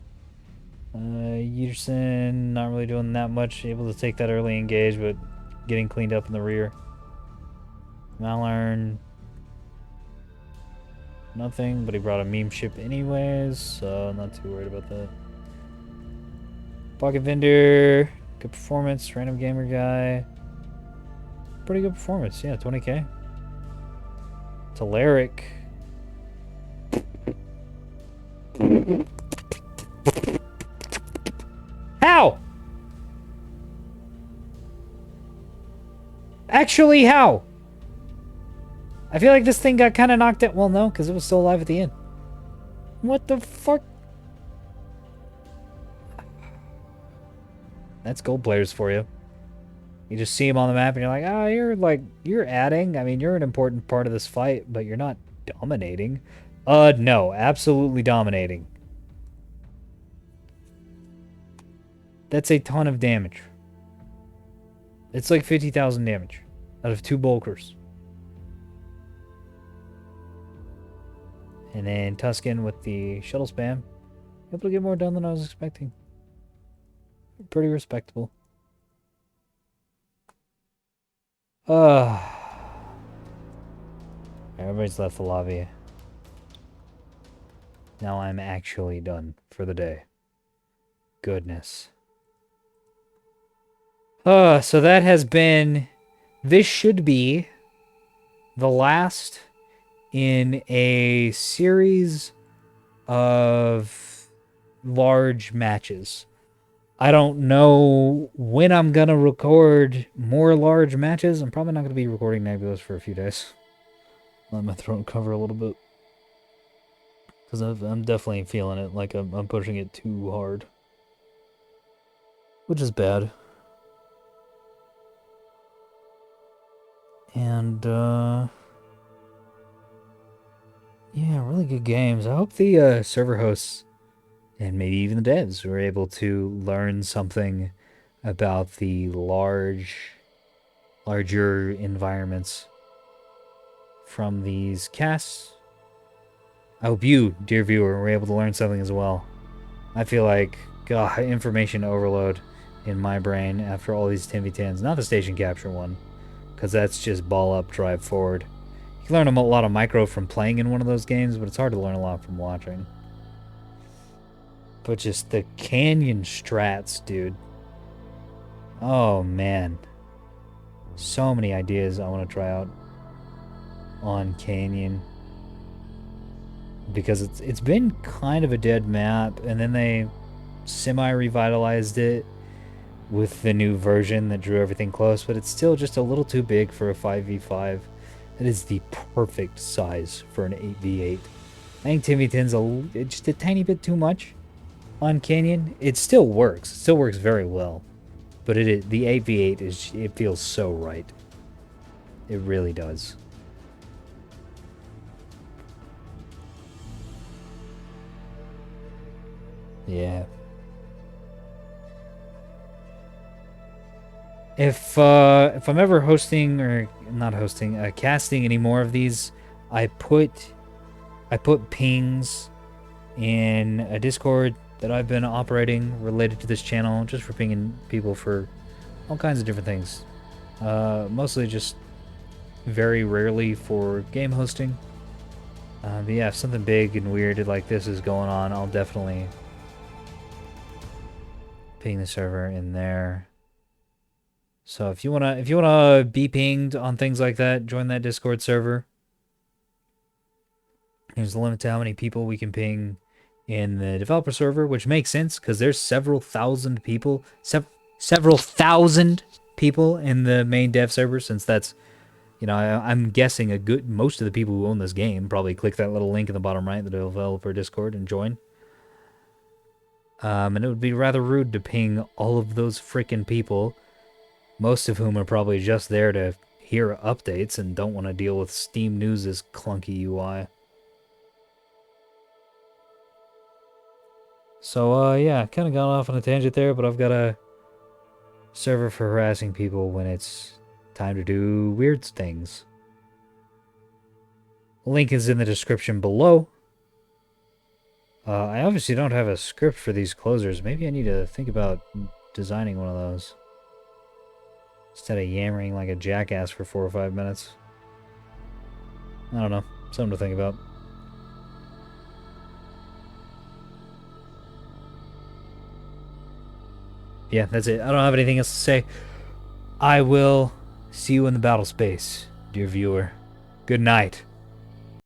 Yeaterson, not really doing that much. Able to take that early engage, but getting cleaned up in the rear. Malern, nothing, but he brought a meme ship anyways, so not too worried about that. Pocket Vendor, good performance. Random Gamer Guy, pretty good performance. Yeah, 20k. Telerik. How? Actually, how? I feel like this thing got kind of knocked out. Well, no, because it was still alive at the end. What the fuck? That's gold players for you. You just see him on the map and you're like, you're adding. I mean, you're an important part of this fight, but you're not dominating. No, absolutely dominating. That's a ton of damage. It's like 50,000 damage out of 2 bulkers. And then Tuscan with the shuttle spam. Able to get more done than I was expecting. Pretty respectable. Everybody's left the lobby. Now I'm actually done for the day. Goodness. So that has been... This should be the last in a series of large matches. I don't know when I'm going to record more large matches. I'm probably not going to be recording Nebulous for a few days. Let my throat cover a little bit. Because I'm definitely feeling it, like I'm pushing it too hard. Which is bad. And, yeah, really good games. I hope the server hosts and maybe even the devs were able to learn something about the larger environments from these casts. I hope you, dear viewer, were able to learn something as well. I feel like, God, information overload in my brain after all these 10v10s. Not the station capture one, because that's just ball up, drive forward. You can learn a lot of micro from playing in one of those games, but it's hard to learn a lot from watching. But just the canyon strats, dude. Oh, man. So many ideas I want to try out on Canyon. Because it's been kind of a dead map, and then they semi-revitalized it with the new version that drew everything close, but it's still just a little too big for a 5v5. It is the perfect size for an 8v8. I think 10v10's just a tiny bit too much on Canyon. It still works. It still works very well. But the 8v8 it feels so right. It really does. Yeah. If I'm ever hosting or not hosting, casting any more of these, I put pings in a Discord that I've been operating related to this channel, just for pinging people for all kinds of different things. Mostly just very rarely for game hosting. But yeah, if something big and weird like this is going on, I'll definitely ping the server in there. So if you wanna be pinged on things like that, join that Discord server. There's a limit to how many people we can ping in the developer server, which makes sense because there's several thousand people, several thousand people in the main dev server. Since that's, you know, I'm guessing most of the people who own this game probably click that little link in the bottom right, the developer Discord, and join. And it would be rather rude to ping all of those freaking people, most of whom are probably just there to hear updates and don't want to deal with Steam News' clunky UI. So, yeah, kind of gone off on a tangent there, but I've got a server for harassing people when it's time to do weird things. Link is in the description below. I obviously don't have a script for these closers. Maybe I need to think about designing one of those. Instead of yammering like a jackass for 4 or 5 minutes. I don't know. Something to think about. Yeah, that's it. I don't have anything else to say. I will see you in the battle space, dear viewer. Good night.